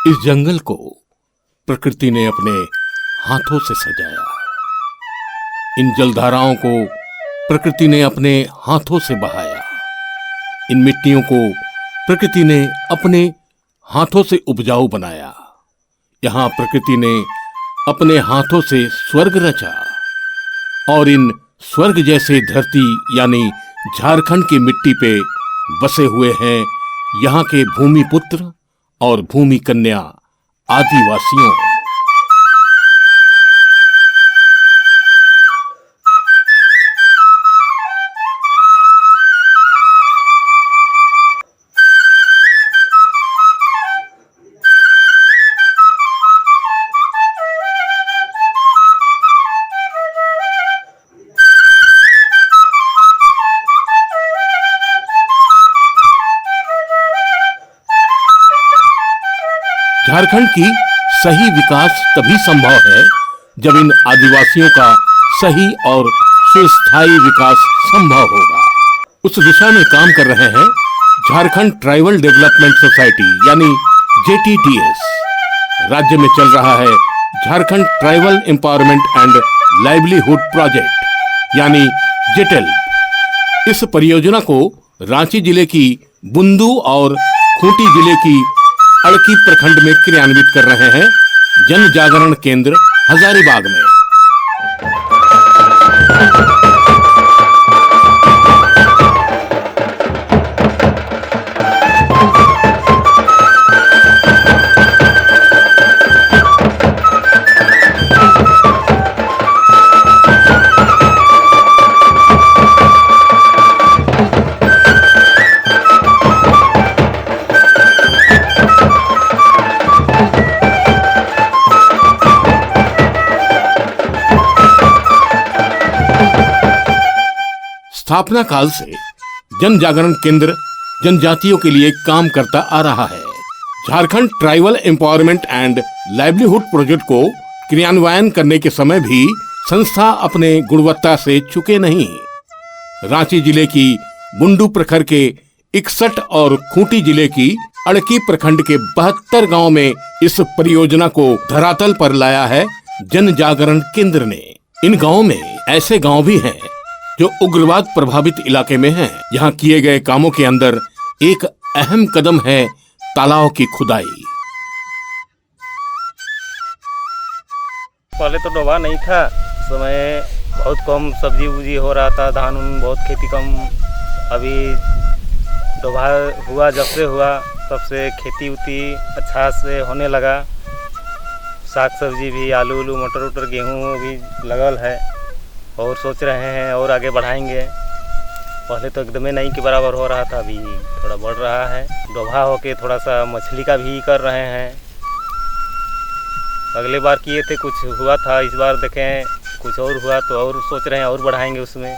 इस जंगल को प्रकृति ने अपने हाथों से सजाया। इन जलधाराओं को प्रकृति ने अपने हाथों से बहाया। इन मिट्टियों को प्रकृति ने अपने हाथों से उपजाऊ बनाया। यहाँ प्रकृति ने अपने हाथों से स्वर्ग रचा और इन स्वर्ग जैसे धरती यानी झारखंड की मिट्टी पे बसे हुए हैं यहाँ के भूमि पुत्र और भूमि कन्या आदिवासियों। झारखंड की सही विकास तभी संभव है जब इन आदिवासियों का सही और सुस्थायी विकास संभव होगा। उस दिशा में काम कर रहे हैं झारखंड ट्राइबल डेवलपमेंट सोसाइटी यानी JTDS। राज्य में चल रहा है Jharkhand tribal empowerment and livelihood project यानी JTELP। इस परियोजना को रांची जिले की बुंदू और खूंटी जिले की अड़की प्रखंड में क्रियान्वित कर रहे हैं जन जागरण केंद्र हजारीबाग में। स्थापना काल से जन जागरण केंद्र जनजातियों के लिए काम करता आ रहा है। Jharkhand tribal empowerment and livelihood project को क्रियान्वयन करने के समय भी संस्था अपने गुणवत्ता से चूके नहीं। रांची जिले की बुंडू प्रखंड के 61 और खूंटी जिले की अड़की प्रखंड के 72 गांव में इस परियोजना को धरातल पर लाया है जन जागरण केंद्र ने। इन गांवों में ऐसे गांव भी हैं जो उग्रवाद प्रभावित इलाके में हैं। यहाँ किए गए कामों के अंदर एक अहम कदम है तालाब की खुदाई। पहले तो डोबा नहीं था, समय बहुत कम सब्जी उब्जी हो रहा था, धान उन बहुत खेती कम। अभी डोबा हुआ, जब से हुआ तब से खेती उती अच्छा से होने लगा। साग सब्जी भी, आलू उलू, मटर उटर, गेहूँ भी लगल है और सोच रहे हैं और आगे बढ़ाएंगे। पहले तो एकदम नहीं के बराबर हो रहा था, अभी थोड़ा बढ़ रहा है। डोभा होके थोड़ा सा मछली का भी कर रहे हैं। अगले बार किए थे कुछ हुआ था, इस बार देखें कुछ और हुआ तो और सोच रहे हैं और बढ़ाएंगे उसमें।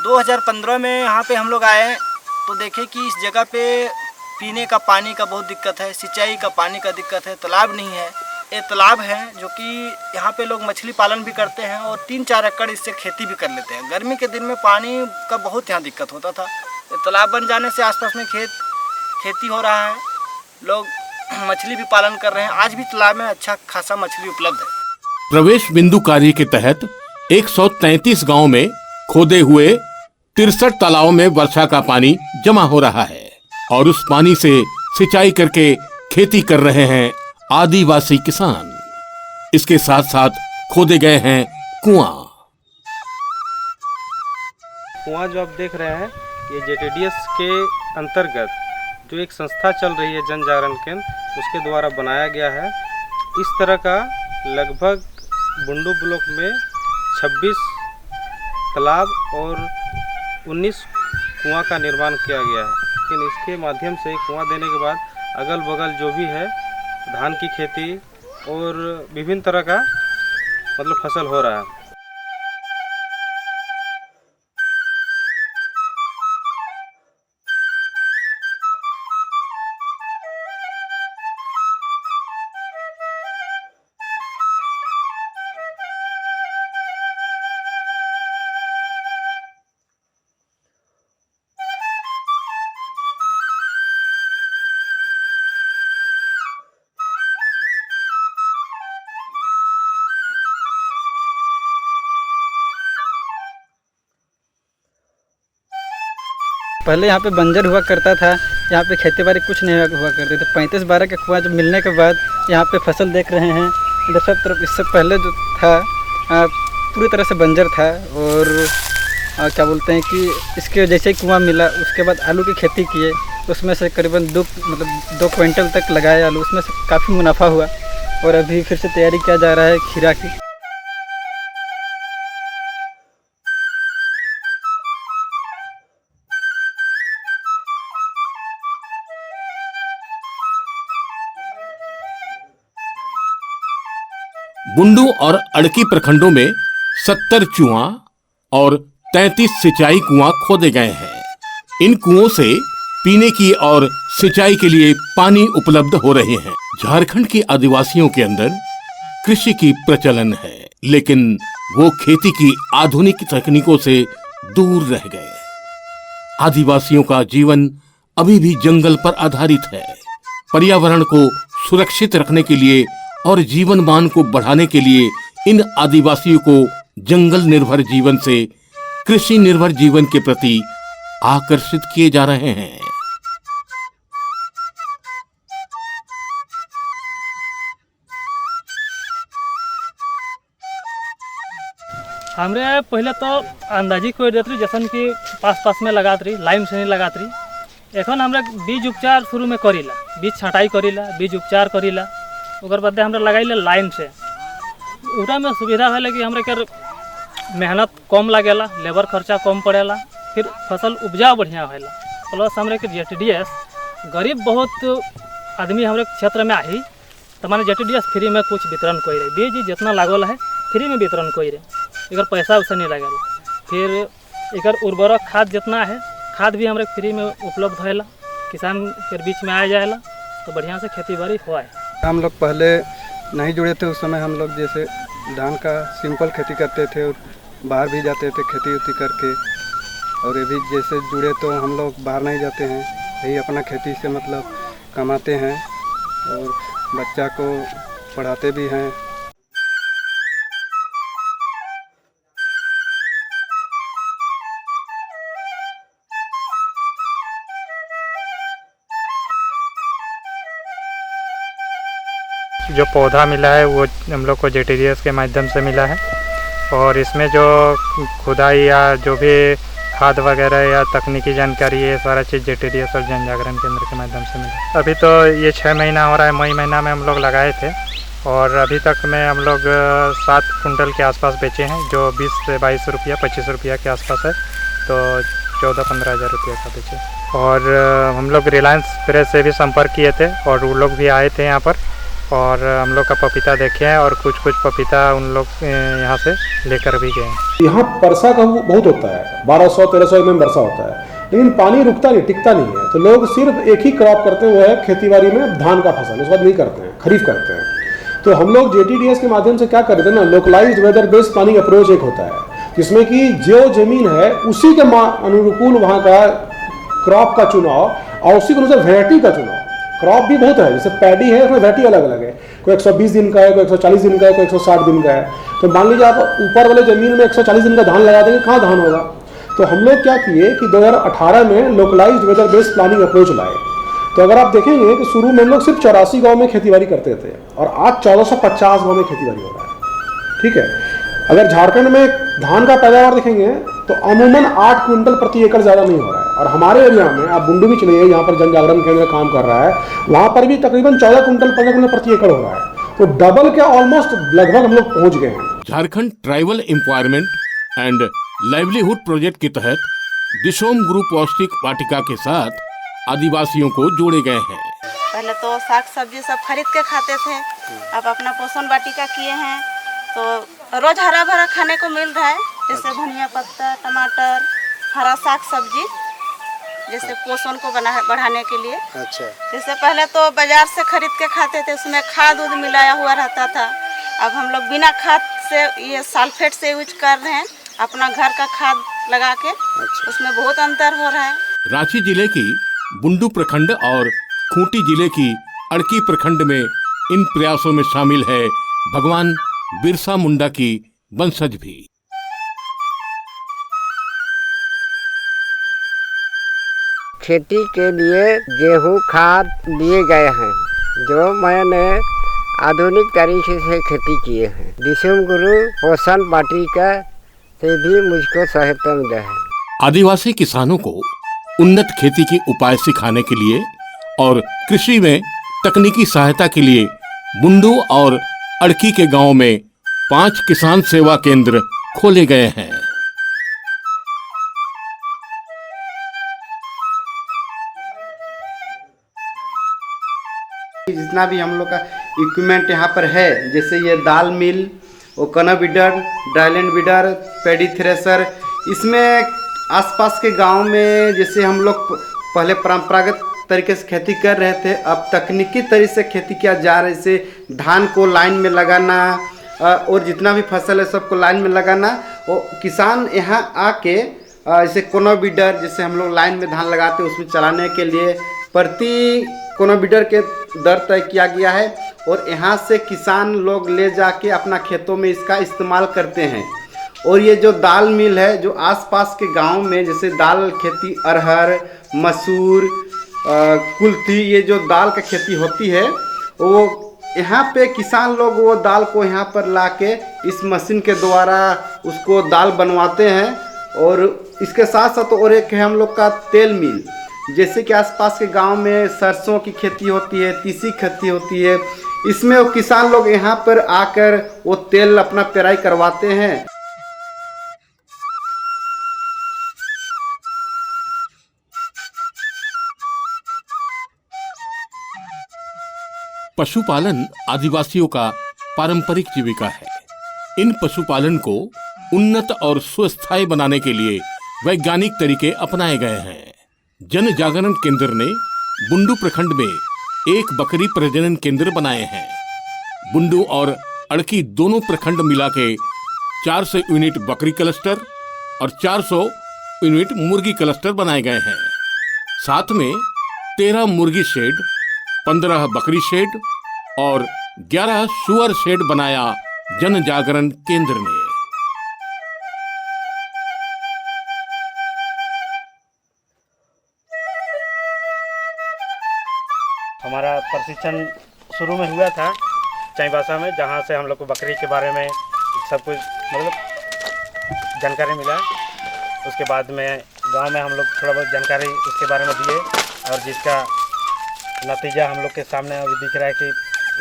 दो 2015 में यहाँ पे हम लोग आए तो देखे कि इस जगह पे पीने का पानी का बहुत दिक्कत है, सिंचाई का पानी का दिक्कत है, तालाब नहीं है। ये तालाब है जो कि यहाँ पे लोग मछली पालन भी करते हैं और 3-4 एकड़ इससे खेती भी कर लेते हैं। गर्मी के दिन में पानी का बहुत यहाँ दिक्कत होता था। ये तालाब बन जाने से आसपास में खेती हो रहा है, लोग मछली भी पालन कर रहे हैं। आज भी तालाब में अच्छा खासा मछली उपलब्ध है। प्रवेश बिंदु कार्य के तहत 133 गाँव में खोदे हुए 63 तालाबों में वर्षा का पानी जमा हो रहा है और उस पानी से सिंचाई करके खेती कर रहे हैं आदिवासी किसान। इसके साथ साथ खोदे गए हैं कुआं। कुआं जो आप देख रहे हैं ये JTDS के अंतर्गत जो एक संस्था चल रही है जन जागरण केंद्र, उसके द्वारा बनाया गया है। इस तरह का लगभग बुंडू ब्लॉक में 26 तालाब और 19 कुआं का निर्माण किया गया है। लेकिन इसके माध्यम से कुआं देने के बाद अगल बगल जो भी है धान की खेती और विभिन्न तरह का मतलब फसल हो रहा है। पहले यहाँ पे बंजर हुआ करता था, यहाँ पे खेती बाड़ी कुछ नहीं हुआ करते थे। 35-12 का कुआं जब मिलने के बाद यहाँ पे फसल देख रहे हैं, इधर सब तरफ इससे पहले जो था पूरी तरह से बंजर था। और क्या बोलते हैं कि इसके जैसे ही कुआं मिला उसके बाद आलू की खेती किए, उसमें से करीबन 2 क्विंटल तक लगाए आलू, उसमें से काफ़ी मुनाफा हुआ। और अभी फिर से तैयारी किया जा रहा है खीरा की। बुंडू और अड़की प्रखंडों में 70 कुआं और 33 सिंचाई कुआं खोदे गए हैं। इन कुओं से पीने की और सिंचाई के लिए पानी उपलब्ध हो रहे हैं। झारखंड के आदिवासियों के अंदर कृषि की प्रचलन है, लेकिन वो खेती की आधुनिक तकनीकों से दूर रह गए। आदिवासियों का जीवन अभी भी जंगल पर आधारित है। पर्यावरण को सुरक्षित रखने के लिए और जीवन मान को बढ़ाने के लिए इन आदिवासियों को जंगल निर्भर जीवन से कृषि निर्भर जीवन के प्रति आकर्षित किए जा रहे हैं। हमरे पहले तो अंदाजी कोई देत रही, जैसन कि पास में लगात रही, लाइन से नहीं लगात रही। एखन हमरा बीज उपचार शुरू में करीला, बीज छटाई करीला, बीज उपचार करीला, ओकर बाद हमरा लगाइले लाइन से। उटा में सुविधा है कि हमरा के मेहनत कम लगेला, लेबर खर्चा कम पड़ेला, फिर फसल उपजा बढ़िया होला। प्लस हमरे के JTDS गरीब बहुत आदमी हमारे क्षेत्र में आई तो माने JTDS फ्री में कुछ वितरण कोई रहे, बीज जितना लागल है फ्री में वितरण कोई रहे, इधर पैसा वैसा नहीं लगेला। फिर इधर उर्वरक खाद जितना है, खाद भी हमारे फ्री में उपलब्ध होला, किसान के बीच में आ जाएला तो बढ़िया से खेती बाड़ी हुआ है। हम लोग पहले नहीं जुड़े थे, उस समय हम लोग जैसे धान का सिंपल खेती करते थे और बाहर भी जाते थे खेती उती करके। और अभी जैसे जुड़े तो हम लोग बाहर नहीं जाते हैं, यही अपना खेती से मतलब कमाते हैं और बच्चा को पढ़ाते भी हैं। जो पौधा मिला है वो हम लोग को JTDS के माध्यम से मिला है। और इसमें जो खुदाई या जो भी खाद वगैरह या तकनीकी जानकारी है, सारा चीज़ JTDS और जन जागरण केंद्र के माध्यम से मिला। अभी तो ये 6 महीना हो रहा है, मई महीना में हम लोग लगाए थे और अभी तक में हम लोग 7 कुंटल के आसपास बेचे हैं, जो 20 से 22 रुपया 25 रुपया के आसपास है, तो 14-15 हज़ार रुपये का बेचे। और हम लोग रिलायंस प्रेस से भी संपर्क किए थे और वो लोग भी आए थे यहाँ पर और हम लोग का पपीता देखे हैं और कुछ पपीता उन लोग यहाँ से लेकर भी गए हैं। यहाँ वर्षा का बहुत होता है, 1200-1300 mm वर्षा होता है, लेकिन पानी रुकता नहीं, टिकता नहीं है। तो लोग सिर्फ एक ही क्रॉप करते हुए है खेतीबाड़ी में, धान का फसल, उसके बाद नहीं करते हैं, खरीफ करते हैं। तो हम लोग JTDS के माध्यम से क्या करते हैं ना, localised weather based planning approach एक होता है, जिसमें कि जो जमीन है उसी के अनुकूल वहाँ का क्रॉप का चुनाव और उसी के अनुसार वेराइटी का चुनाव। क्रॉप भी बहुत है, जैसे पैडी है उसमें वैरायटी अलग अलग है, कोई 120 दिन का है, कोई 140 दिन का है, कोई 160 दिन का है। तो मान लीजिए आप ऊपर वाले ज़मीन में 140 दिन का धान लगा देंगे, कहाँ धान होगा। तो हम लोग क्या किए कि 2018 में localised weather based planning approach लाए। तो अगर आप देखेंगे कि शुरू में हम लोग सिर्फ 84 गाँव में खेतीबाड़ी करते थे और आज 1450 गाँव में खेतीबाड़ी हो रहा है। ठीक है, अगर झारखंड में धान का पैदावार देखेंगे तो अमूमन 8 क्विंटल प्रति एकड़ ज़्यादा नहीं हो रहा है। और हमारे एरिया में आप बुंडू भी चलिए, यहाँ पर जन जागरण केंद्र काम कर रहा है, वहाँ पर भी तकरीबन 14 क्विंटल 15 क्विंटल प्रति एकड़ हो रहा है। तो डबल के ऑलमोस्ट लगभग हम लोग पहुँच गए हैं। Jharkhand tribal empowerment and livelihood project के तहत दिशोम गुरु पौष्टिक वाटिका के साथ आदिवासियों को जोड़े गए हैं। पहले तो साग सब्जी सब खरीद के खाते थे, अब अपना पोषण वाटिका किए हैं तो रोज हरा भरा खाने को मिल रहा है, जैसे धनिया पत्ता, टमाटर, हरा साग सब्जी, जैसे पोषण को बढ़ाने के लिए। अच्छा। जैसे पहले तो बाजार से खरीद के खाते थे, उसमें खाद उद मिलाया हुआ रहता था। अब हम लोग बिना खाद से, ये सल्फेट से यूज कर रहे हैं, अपना घर का खाद लगा के। अच्छा। उसमें बहुत अंतर हो रहा है। रांची जिले की बुंडू प्रखंड और खूंटी जिले की अड़की प्रखंड में इन प्रयासों में शामिल है भगवान बिरसा मुंडा की वंशज भी। खेती के लिए गेहूँ खाद दिए गए हैं, जो मैंने आधुनिक तरीके से खेती किए हैं। दिशुम गुरु पोषण वाटिका से भी मुझको सहायता मिला है। आदिवासी किसानों को उन्नत खेती के उपाय सिखाने के लिए और कृषि में तकनीकी सहायता के लिए बुंडू और अड़की के गांव में 5 किसान सेवा केंद्र खोले गए हैं। जितना भी हम लोग का इक्विपमेंट यहाँ पर है, जैसे ये दाल मिल, ओकना weeder, dryland weeder, paddy thresher, इसमें आसपास के गांव में जैसे हम लोग पहले परंपरागत तरीके से खेती कर रहे थे, अब तकनीकी तरीके से खेती किया जा रहा है। जैसे धान को लाइन में लगाना और जितना भी फसल है सबको लाइन में लगाना। और किसान यहाँ आके जैसे कोना बीडर, जैसे हम लोग लाइन में धान लगाते हैं, उसमें चलाने के लिए प्रति कोना बीडर के दर तय किया गया है और यहाँ से किसान लोग ले जाके अपना खेतों में इसका इस्तेमाल करते हैं। और ये जो दाल मिल है, जो आसपास के गांव में जैसे दाल खेती, अरहर, मसूर, कुल्थी, ये जो दाल का खेती होती है, वो यहाँ पे किसान लोग वो दाल को यहाँ पर लाके इस मशीन के द्वारा उसको दाल बनवाते हैं। और इसके साथ साथ और एक है हम लोग का तेल मिल, जैसे कि आसपास के गांव में सरसों की खेती होती है, तीसी खेती होती है, इसमें वो किसान लोग यहाँ पर आकर वो तेल अपना पेराई करवाते हैं। पशुपालन आदिवासियों का पारंपरिक जीविका है। इन पशुपालन को उन्नत और सुस्थायी बनाने के लिए वैज्ञानिक तरीके अपनाए गए हैं। जन जागरण केंद्र ने बुंडू प्रखंड में एक बकरी प्रजनन केंद्र बनाए हैं। बुंडू और अड़की दोनों प्रखंड मिला के 400 यूनिट बकरी क्लस्टर और 400 यूनिट मुर्गी क्लस्टर बनाए गए हैं। साथ में 13 मुर्गी शेड, 15 बकरी शेड और 11 सुअर शेड बनाया जन जागरण केंद्र ने। हमारा प्रशिक्षण शुरू में हुआ था चाईबासा में, जहाँ से हम लोग को बकरी के बारे में सब कुछ मतलब जानकारी मिला। उसके बाद में गांव में हम लोग थोड़ा बहुत जानकारी उसके बारे में दिए और जिसका नतीजा हम लोग के सामने अभी दिख रहा है कि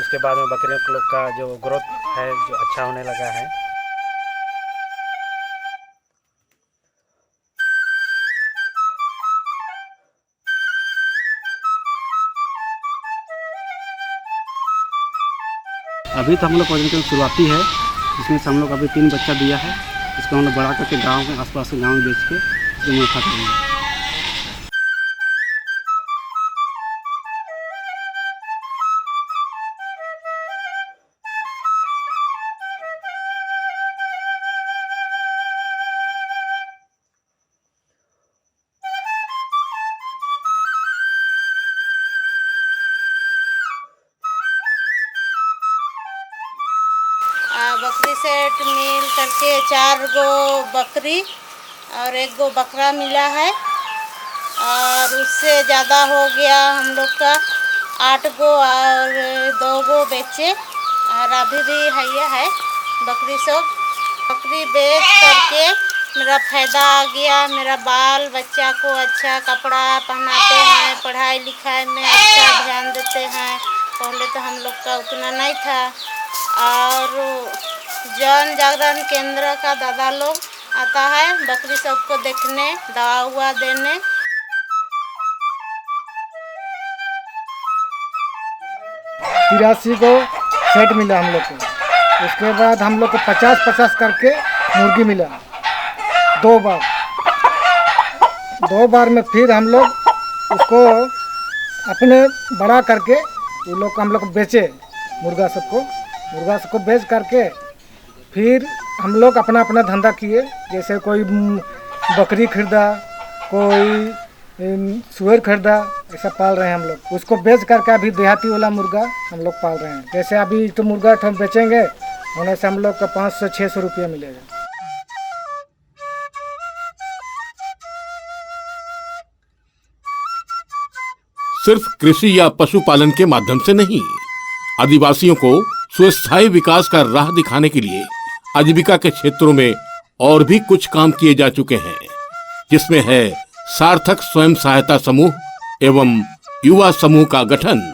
उसके बाद में बकरियों के लोग का जो ग्रोथ है जो अच्छा होने लगा है। अभी तो हम लोग प्रजनन केंद्र शुरुआती है, जिसमें से हम लोग अभी 3 बच्चा दिया है। इसको हम लोग बड़ा करके गाँव में आसपास के गाँव में बेच के जो मुनाफा करेंगे। बकरी सेट मिल करके 4 गो बकरी और 1 गो बकरा मिला है और उससे ज़्यादा हो गया हम लोग का 8 गो और 2 गो बेचे और अभी भी है बकरी सब। बकरी बेच करके मेरा फ़ायदा आ गया। मेरा बाल बच्चा को अच्छा कपड़ा पहनाते हैं, पढ़ाई लिखाई में अच्छा ध्यान देते हैं। पहले तो हम लोग का उतना नहीं था। और जन जागरण केंद्र का दादा लोग आता है बकरी सबको देखने, दवा हुआ देने। 83 को सेट मिला हम लोग को। उसके बाद हम लोग को 50-50 करके मुर्गी मिला 2 बार। 2 बार में फिर हम लोग उसको अपने बड़ा करके वो लोग हम लोग बेचे मुर्गा सबको बेच करके फिर हम लोग अपना अपना धंधा किए। जैसे कोई बकरी खरीदा, कोई सुअर खरीदा, ऐसा पाल रहे हैं हम लोग। उसको बेच करके अभी देहाती वाला मुर्गा हम लोग पाल रहे हैं। जैसे अभी तो मुर्गा हम बेचेंगे होने से हम लोग का 500-600 रुपया मिलेगा। सिर्फ कृषि या पशुपालन के माध्यम से नहीं, आदिवासियों को सुस्थायी विकास का राह दिखाने के लिए आजीविका के क्षेत्रों में और भी कुछ काम किए जा चुके हैं, जिसमें है सार्थक स्वयं सहायता समूह एवं युवा समूह का गठन।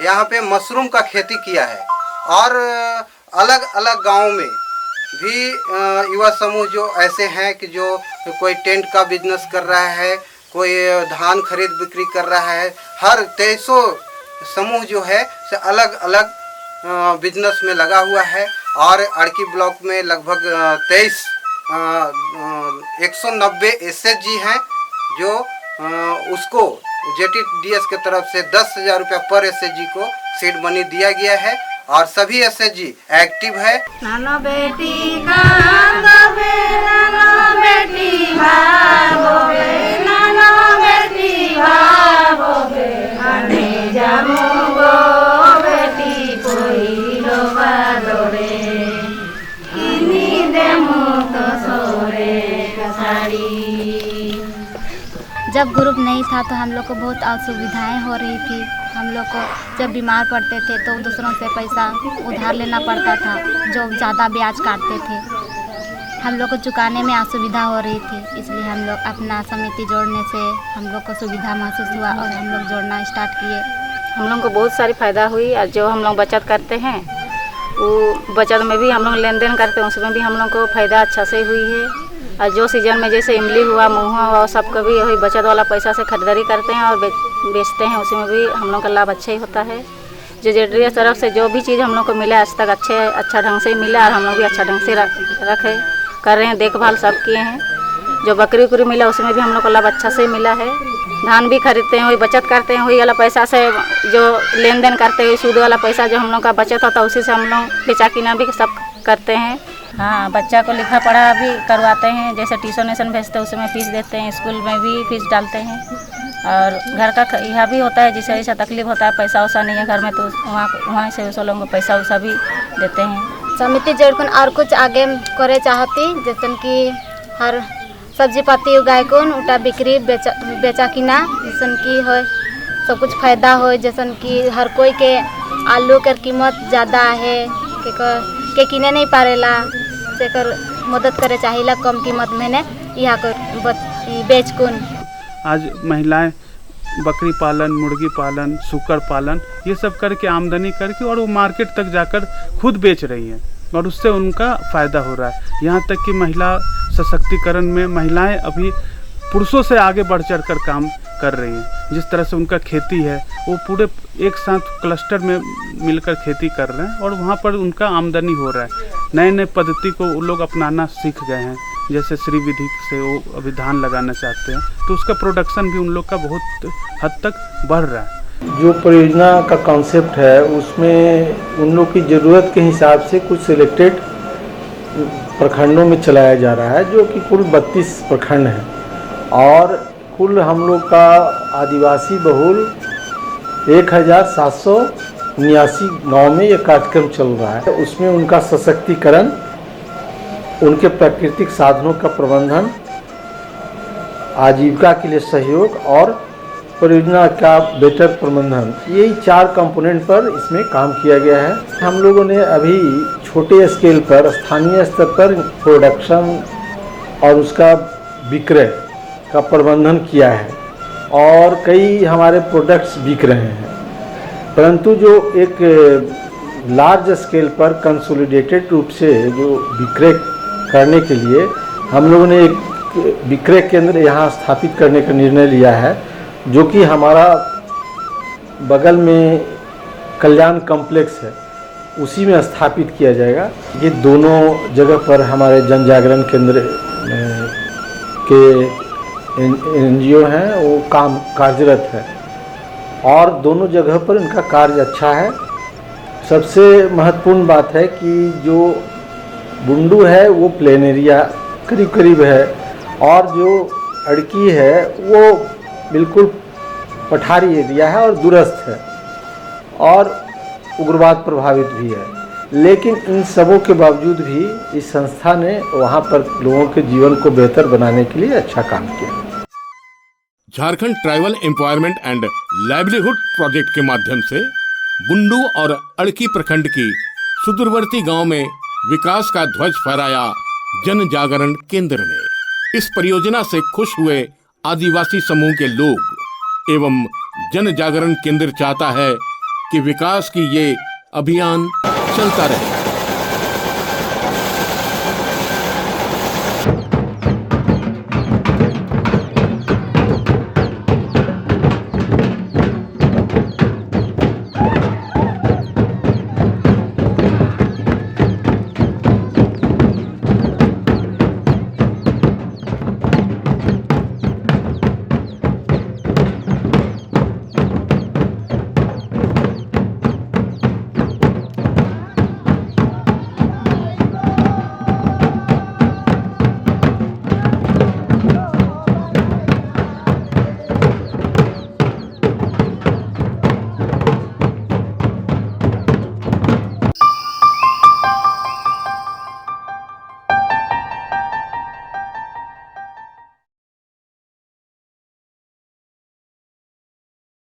यहाँ पे मशरूम का खेती किया है और अलग अलग गांव में भी युवा समूह जो ऐसे हैं कि जो कोई टेंट का बिजनेस कर रहा है, कोई धान खरीद बिक्री कर रहा है। हर 2300 समूह जो है से अलग अलग बिजनेस में लगा हुआ है और अड़की ब्लॉक में लगभग 190 एसएचजी हैं जो उसको JTDS के तरफ से 10,000 रुपया पर एसएचजी को सीड मनी दिया गया है और सभी एसएचजी एक्टिव है। नानो बेटी कांदबे, नानो बेटी भागोबे, नानो बेटी भागोबे, आने जामुगो बेटी कोई लोबा दोरे, इनी देमो तो सोरे कसाड़ी। जब ग्रुप नहीं था तो हम लोग को बहुत असुविधाएं हो रही थी। हम लोग को जब बीमार पड़ते थे तो दूसरों से पैसा उधार लेना पड़ता था, जो ज़्यादा ब्याज काटते थे। हम लोग को चुकाने में असुविधा हो रही थी, इसलिए हम लोग अपना समिति जोड़ने से हम लोग को सुविधा महसूस हुआ और हम लोग जोड़ना स्टार्ट किए। हम लोग को बहुत सारी फ़ायदा हुई और जो हम लोग बचत करते हैं वो बचत में भी हम लोग लेन देन करते हैं, उसमें भी हम लोग को फ़ायदा अच्छा से हुई है। और जो सीजन में जैसे इमली हुआ, महुआ हुआ, सब कभी वही बचत वाला पैसा से खरीदारी करते हैं और बेचते हैं, उसमें भी हम लोग का लाभ अच्छा ही होता है। जो JTDS तरफ से जो भी चीज़ हम लोग को मिला आज तक अच्छा ढंग से ही मिला और हम लोग भी अच्छा ढंग से रखे कर रहे हैं, देखभाल सब किए हैं। जो बकरी उकरी मिला उसमें भी हम लोग को लाभ अच्छा से मिला है। धान भी खरीदते हैं, वही बचत करते हैं, वही वाला पैसा से जो लेन देन करते हैं, सूद वाला पैसा जो हम लोग का बचत होता है उसी से हम लोग बेचा किना भी सब करते हैं। हाँ, बच्चा को लिखा पढ़ा भी करवाते हैं, जैसे ट्यूशन भेजते हैं उसमें फ़ीस देते हैं, स्कूल में भी फ़ीस डालते हैं। और घर का यह भी होता है, जिसे ऐसा तकलीफ होता है, पैसा वैसा नहीं है घर में, तो वहाँ से उस लोगों को पैसा वैसा भी देते हैं। समिति जोड़कर और कुछ आगे करे चाहती, जैसे कि हर सब्जी पाती उगाए कौन उटा बिक्री बेचा किना, जैसे कि हो सब कुछ फायदा हो। जैसे कि हर कोई के आलू के कीमत ज़्यादा है के किने नहीं पारेला, सेकर मदद करे चाहिए कम कीमत में ने यहाँ कर बेच कुन। आज महिलाएं बकरी पालन, मुर्गी पालन, सूकर पालन ये सब करके आमदनी करके और वो मार्केट तक जाकर खुद बेच रही हैं और उससे उनका फ़ायदा हो रहा है। यहाँ तक कि महिला सशक्तिकरण में महिलाएं अभी पुरुषों से आगे बढ़ चढ़ कर काम कर रही हैं। जिस तरह से उनका खेती है वो पूरे एक साथ क्लस्टर में मिलकर खेती कर रहे हैं और वहाँ पर उनका आमदनी हो रहा है। नए नए पद्धति को वो लोग अपनाना सीख गए हैं, जैसे श्री विधि से वो अभी धान लगाना चाहते हैं, तो उसका प्रोडक्शन भी उन लोग का बहुत हद तक बढ़ रहा है। जो परियोजना का कॉन्सेप्ट है उसमें उन लोग की ज़रूरत के हिसाब से कुछ सिलेक्टेड प्रखंडों में चलाया जा रहा है, जो कि कुल 32 प्रखंड हैं और कुल हम लोग का आदिवासी बहुल 1779 गाँव में ये कार्यक्रम चल रहा है। उसमें उनका सशक्तिकरण, उनके प्राकृतिक साधनों का प्रबंधन, आजीविका के लिए सहयोग और परियोजना का बेहतर प्रबंधन, यही 4 कंपोनेंट पर इसमें काम किया गया है। हम लोगों ने अभी छोटे स्केल पर स्थानीय स्तर पर प्रोडक्शन और उसका विक्रय का प्रबंधन किया है और कई हमारे प्रोडक्ट्स बिक रहे हैं, परंतु जो एक लार्ज स्केल पर कंसोलिडेटेड रूप से जो विक्रय करने के लिए हम लोगों ने एक विक्रय केंद्र यहाँ स्थापित करने का निर्णय लिया है, जो कि हमारा बगल में कल्याण कॉम्प्लेक्स है, उसी में स्थापित किया जाएगा। ये दोनों जगह पर हमारे जन जागरण केंद्र के NGO हैं, वो काम कार्यरत है और दोनों जगह पर इनका कार्य अच्छा है। सबसे महत्वपूर्ण बात है कि जो बुंडू है वो प्लेन एरिया करीब करीब है और जो अड़की है वो बिल्कुल पठारी एरिया है और दूरस्थ है और उग्रवाद प्रभावित भी है। लेकिन इन सबों के बावजूद भी इस संस्था ने वहाँ पर लोगों के जीवन को बेहतर बनाने के लिए अच्छा काम किया। Jharkhand tribal empowerment and livelihood project के माध्यम से बुंडू और अड़की प्रखंड की सुदूरवर्ती गांव में विकास का ध्वज फहराया जन जागरण केंद्र ने। इस परियोजना से खुश हुए आदिवासी समूह के लोग एवं जन जागरण केंद्र चाहता है कि विकास की ये अभियान चलता रहे।